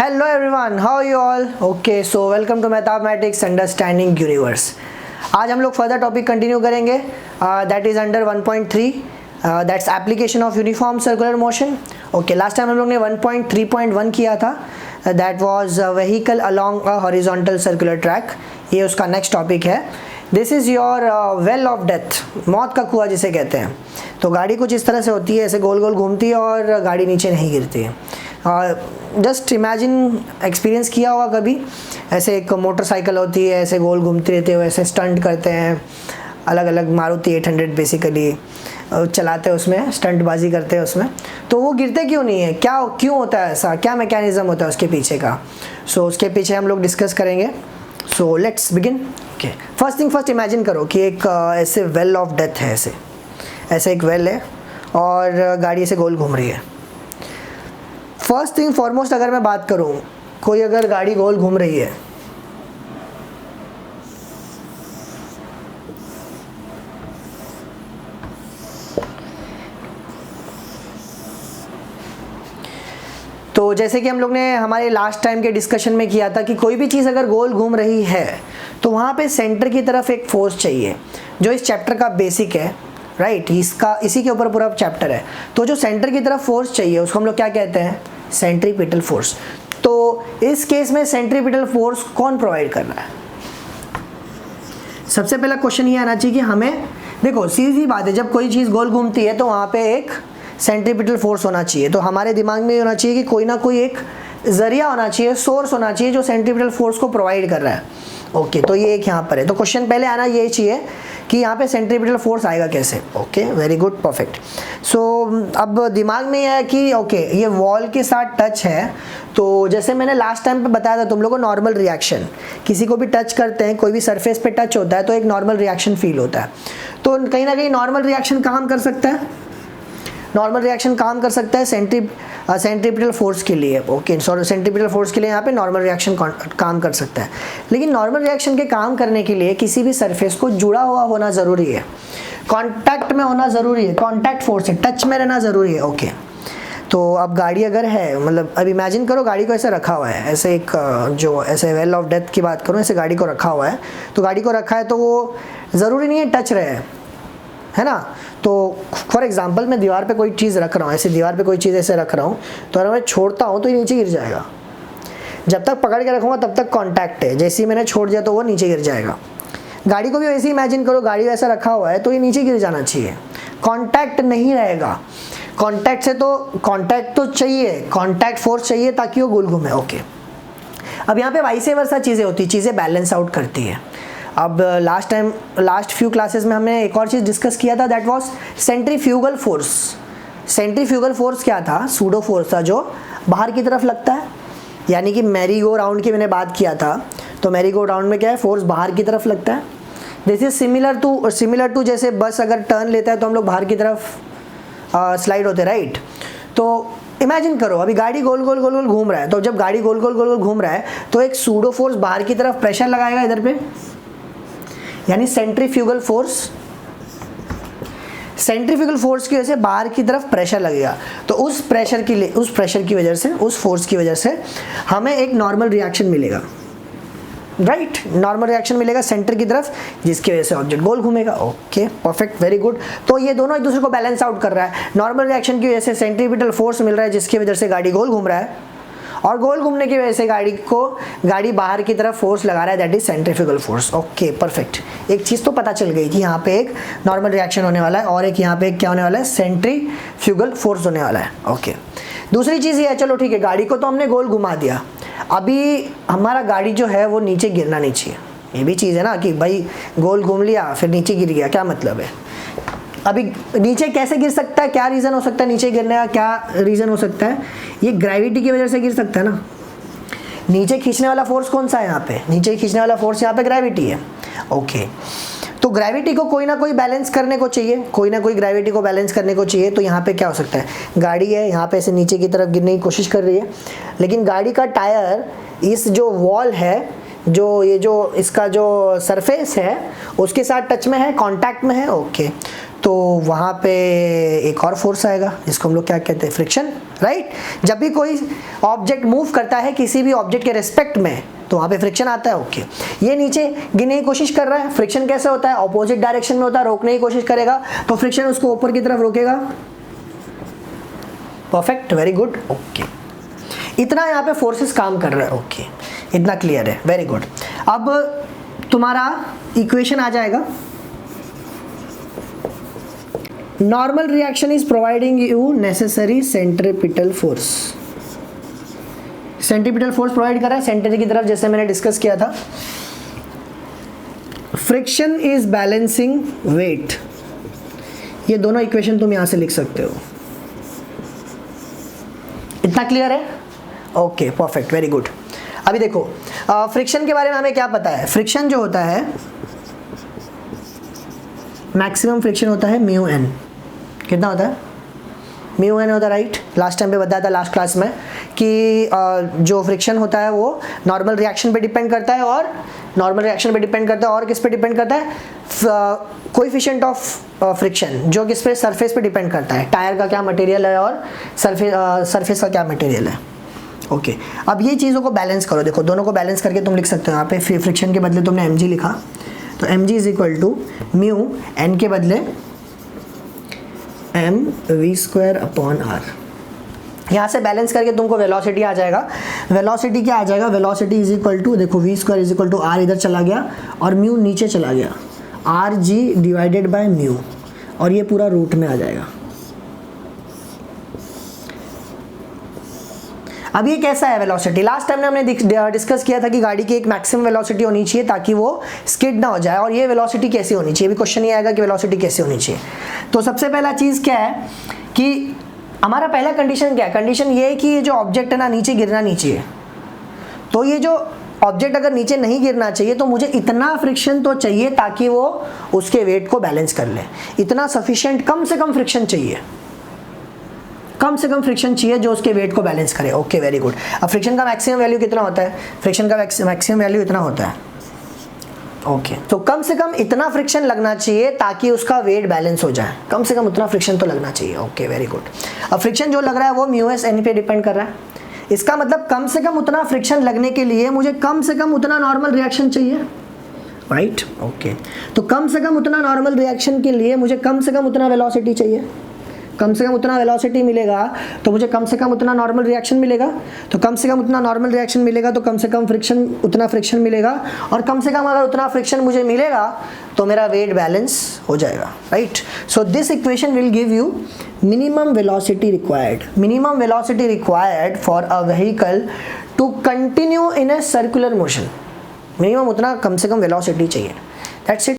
Hello everyone, how are you all? Okay, so welcome to Mathematics Understanding Universe. आज हम लोग further topic continue करेंगे that is under 1.3 that's application of uniform circular motion. Okay, last time हम लोग ने 1.3.1 किया था that was vehicle along a horizontal circular track. ये उसका नेक्स्ट टॉपिक है. This is your well of death, मौत का कुआं जिसे कहते हैं. तो गाड़ी कुछ इस तरह से होती है, ऐसे गोल गोल घूमती है और गाड़ी नीचे नहीं गिरती है. जस्ट इमेजिन, एक्सपीरियंस किया होगा कभी, ऐसे एक मोटरसाइकिल होती है, ऐसे गोल घूमती रहती है, ऐसे स्टंट करते हैं, अलग अलग मारुति 800 बेसिकली चलाते हैं, उसमें स्टंटबाजी करते हैं उसमें. तो वो गिरते क्यों नहीं है, क्या क्यों होता है ऐसा, क्या मैकेनिज्म होता है उसके पीछे का. सो उसके पीछे हम लोग डिस्कस करेंगे. So let's begin. Okay, first thing first imagine करो कि एक ऐसे वेल ऑफ डेथ है, ऐसे एक वेल है और गाड़ी से गोल घूम रही है. फर्स्ट थिंग फॉरमोस्ट अगर मैं बात करूं, कोई अगर गाड़ी गोल घूम रही है, तो जैसे कि हम लोग ने हमारे लास्ट टाइम के डिस्कशन में किया था कि कोई भी चीज़ अगर गोल घूम रही है तो वहाँ पे सेंटर की तरफ एक फोर्स चाहिए, जो इस चैप्टर का बेसिक है, राइट. इसी के ऊपर पूरा चैप्टर है. तो जो सेंटर की तरफ फोर्स चाहिए उसको हम लोग क्या कहते हैं, सेंट्रीपिटल फोर्स. तो इस केस में सेंट्रीपिटल फोर्स कौन प्रोवाइड कर रहा है. सबसे पहला क्वेश्चन ये आना चाहिए कि हमें, देखो सीधी बात है, जब कोई चीज़ गोल घूमती है तो वहाँ पे एक सेंट्रीपिटल फोर्स होना चाहिए. तो हमारे दिमाग में ये होना चाहिए कि कोई ना कोई एक जरिया होना चाहिए, सोर्स होना चाहिए जो सेंट्रीपिटल फोर्स को प्रोवाइड कर रहा है. ओके, तो ये एक यहाँ पर है. तो क्वेश्चन पहले आना ये चाहिए कि यहाँ पे सेंट्रीपिटल फोर्स आएगा कैसे. Okay, very good, perfect. So अब दिमाग में यह है कि ओके, ये वॉल के साथ टच है. तो जैसे मैंने लास्ट टाइम पे बताया था तुम लोगों को, नॉर्मल रिएक्शन, किसी को भी टच करते हैं, कोई भी सरफेस पे टच होता है तो एक नॉर्मल रिएक्शन फील होता है. तो कहीं ना कहीं नॉर्मल रिएक्शन काम कर सकता है, नॉर्मल रिएक्शन काम कर सकता है सेंट्रीपिटल फोर्स के लिए. ओके, सॉरी, सेंट्रीपिटल फोर्स के लिए यहाँ पे नॉर्मल रिएक्शन काम कर सकता है. लेकिन नॉर्मल रिएक्शन के काम करने के लिए किसी भी सरफेस को जुड़ा हुआ होना ज़रूरी है, कांटेक्ट में होना ज़रूरी है, कांटेक्ट फोर्स है, टच में रहना ज़रूरी है. ओके, तो अब गाड़ी अगर है, मतलब अब इमेजिन करो गाड़ी को ऐसे रखा हुआ है, ऐसे एक जो ऐसे वेल ऑफ डेथ की बात करूँ, ऐसे गाड़ी को रखा हुआ है. तो गाड़ी को रखा है तो वो ज़रूरी नहीं है टच रहे, है ना. तो फॉर एग्जांपल मैं दीवार पे कोई चीज़ रख रहा हूँ, ऐसे दीवार पे कोई चीज़ ऐसे रख रहा हूँ, तो अगर मैं छोड़ता हूँ तो ये नीचे गिर जाएगा. जब तक पकड़ के रखूँगा तब तक कांटेक्ट है, जैसे ही मैंने छोड़ दिया तो वो नीचे गिर जाएगा. गाड़ी को भी वैसे ही इमेजिन करो, गाड़ी ऐसा रखा हुआ है तो ये नीचे गिर जाना चाहिए, कांटेक्ट नहीं रहेगा. कांटेक्ट से तो कांटेक्ट तो चाहिए, कांटेक्ट फोर्स चाहिए ताकि वो गोल घूमे. ओके, अब यहाँ पे वाइस वर्सा चीज़ें होती, चीज़ें बैलेंस आउट करती है. अब लास्ट फ्यू क्लासेस में हमने एक और चीज़ डिस्कस किया था, that was centrifugal force. Centrifugal force क्या था, सूडो फोर्स था जो बाहर की तरफ लगता है. यानी कि मैरी गो राउंड की मैंने बात किया था, तो मैरी गो राउंड में क्या है, फोर्स बाहर की तरफ लगता है. दिस इज सिमिलर टू जैसे बस अगर टर्न लेता है तो हम लोग बाहर की तरफ स्लाइड होते, राइट. तो इमेजिन करो अभी गाड़ी गोल गोल गोल गोल घूम रहा है, तो जब गाड़ी गोल गोल गोल गोल घूम रहा है तो एक सूडो फोर्स बाहर की तरफ प्रेशर लगाएगा इधर पे, यानी सेंट्रीफ्यूगल फोर्स की वजह से बाहर की तरफ प्रेशर लगेगा. तो उस प्रेशर की वजह से, उस फोर्स की वजह से हमें एक नॉर्मल रिएक्शन मिलेगा, राइट. नॉर्मल रिएक्शन मिलेगा सेंटर की तरफ, जिसकी वजह से ऑब्जेक्ट गोल घूमेगा. Okay, perfect, very good. तो ये दोनों एक दूसरे को बैलेंस आउट कर रहा है. नॉर्मल रिएक्शन की वजह से सेंट्रीपिटल फोर्स मिल रहा है, जिसकी वजह से गाड़ी गोल घूम रहा है, और गोल घूमने की वजह से गाड़ी बाहर की तरफ फोर्स लगा रहा है, that is centrifugal force. Okay, perfect. एक चीज़ तो पता चल गई कि यहाँ पे एक नॉर्मल रिएक्शन होने वाला है और एक यहाँ पे क्या होने वाला है, सेंट्रीफ्यूगल फोर्स होने वाला है. ओके, दूसरी चीज़ ये है, चलो ठीक है, गाड़ी को तो हमने गोल घुमा दिया, अभी हमारा गाड़ी जो है वो नीचे गिरना नहीं चाहिए. ये भी चीज़ है ना कि भाई गोल घूम लिया फिर नीचे गिर गया, क्या मतलब है. अभी नीचे कैसे गिर सकता है, क्या रीज़न हो सकता है नीचे गिरने का, क्या रीज़न हो सकता है, ये ग्रेविटी की वजह से गिर सकता है ना. नीचे खींचने वाला फोर्स कौन सा है, यहाँ पे नीचे खींचने वाला फोर्स यहाँ पे ग्रेविटी है. ओके, तो ग्रेविटी को कोई ना कोई बैलेंस करने को चाहिए, कोई ना कोई ग्रेविटी को बैलेंस करने को चाहिए. तो यहाँ पे क्या हो सकता है, गाड़ी है यहाँ पे ऐसे नीचे की तरफ गिरने की कोशिश कर रही है, लेकिन गाड़ी का टायर इस जो वॉल है, जो ये जो इसका जो सरफेस है उसके साथ टच में है, कांटेक्ट में है. ओके, तो तो वहाँ पे एक और फोर्स आएगा जिसको हम लोग क्या कहते हैं, फ्रिक्शन, राइट। जब भी कोई ऑब्जेक्ट मूव करता है किसी भी ऑब्जेक्ट के रिस्पेक्ट में तो वहाँ पे फ्रिक्शन आता है, ओके। ये नीचे गिरने की कोशिश कर रहा है, फ्रिक्शन कैसे होता है, ऑपोजिट डायरेक्शन में होता है, रोकने की कोशिश करेगा तो फ्रिक्शन उसको ऊपर की तरफ रोकेगा, परफेक्ट, वेरी गुड, ओके। इतना यहाँ पे फोर्सेस काम कर रहा है, ओके, इतना क्लियर है, वेरी गुड। अब तुम्हारा इक्वेशन आ जाएगा, normal reaction is providing you necessary centripetal force. Centripetal force provide कर रहा है सेंटर की तरफ, जैसे मैंने डिस्कस किया था। फ्रिक्शन इज बैलेंसिंग वेट, ये दोनों इक्वेशन तुम यहां से लिख सकते हो। इतना क्लियर है, ओके, परफेक्ट, वेरी गुड। अभी देखो फ्रिक्शन के बारे में हमें क्या पता है। फ्रिक्शन जो होता है, मैक्सिमम फ्रिक्शन होता है म्यू एन। कितना होता है, म्यू एन होता है, राइट। लास्ट टाइम पे बताया था लास्ट क्लास में कि जो फ्रिक्शन होता है वो नॉर्मल रिएक्शन पे डिपेंड करता है, और नॉर्मल रिएक्शन पे डिपेंड करता है और किस पे डिपेंड करता है, कोएफिशिएंट ऑफ फ्रिक्शन, जो किस पे, सरफेस पे डिपेंड करता है, टायर का क्या मटेरियल है और सरफेस का क्या मटेरियल है, ओके। अब ये चीज़ों को बैलेंस करो, देखो दोनों को बैलेंस करके तुम लिख सकते हो। यहाँ पे फ्रिक्शन के बदले तुमने mg लिखा, तो mg is equal to mu N के बदले M V square upon R. यहाँ से बैलेंस करके तुमको वेलोसिटी आ जाएगा। वेलोसिटी क्या आ जाएगा, वेलोसिटी इज इक्वल टू, देखो V square is equal to R इधर चला गया और म्यू नीचे चला गया, R G divided by mu, और ये पूरा रूट में आ जाएगा। अब ये कैसा है वेलोसिटी, लास्ट टाइम हमने डिस्कस किया था कि गाड़ी की एक मैक्सिमम वेलोसिटी होनी चाहिए ताकि वो स्किड ना हो जाए, और ये वेलोसिटी कैसी होनी चाहिए, भी क्वेश्चन ये आएगा कि वेलोसिटी कैसी होनी चाहिए। तो सबसे पहला चीज़ क्या है कि हमारा पहला कंडीशन क्या है, कंडीशन ये है कि ये जो ऑब्जेक्ट है ना नीचे गिरना नहीं चाहिए। तो ये जो ऑब्जेक्ट अगर नीचे नहीं गिरना चाहिए तो मुझे इतना फ्रिक्शन तो चाहिए ताकि वो उसके वेट को बैलेंस कर ले। इतना सफिशिएंट, कम से कम फ्रिक्शन चाहिए, कम से कम फ्रिक्शन चाहिए जो उसके वेट को बैलेंस करे, ओके, वेरी गुड। अब फ्रिक्शन का मैक्सिमम वैल्यू कितना होता है, फ्रिक्शन का मैक्सिमम वैल्यू इतना होता है, ओके। तो कम से कम इतना फ्रिक्शन लगना चाहिए ताकि उसका वेट बैलेंस हो जाए, कम से कम उतना फ्रिक्शन तो लगना चाहिए, ओके, वेरी गुड। अब फ्रिक्शन जो लग रहा है वो म्यू एस एन पे डिपेंड कर रहा है। इसका मतलब कम से कम उतना फ्रिक्शन लगने के लिए मुझे कम से कम उतना नॉर्मल रिएक्शन चाहिए, राइट, ओके। तो कम से कम उतना नॉर्मल रिएक्शन के लिए मुझे कम से कम उतना वेलोसिटी चाहिए। कम से कम उतना वेलोसिटी मिलेगा तो मुझे कम से कम उतना नॉर्मल रिएक्शन मिलेगा, तो कम से कम उतना नॉर्मल रिएक्शन मिलेगा तो कम से कम फ्रिक्शन, उतना फ्रिक्शन मिलेगा, और कम से कम अगर उतना फ्रिक्शन मुझे मिलेगा तो मेरा वेट बैलेंस हो जाएगा, right. So this equation will give you minimum velocity required for a vehicle to continue in a circular motion. Minimum उतना कम से कम वेलोसिटी चाहिए, दैट्स इट।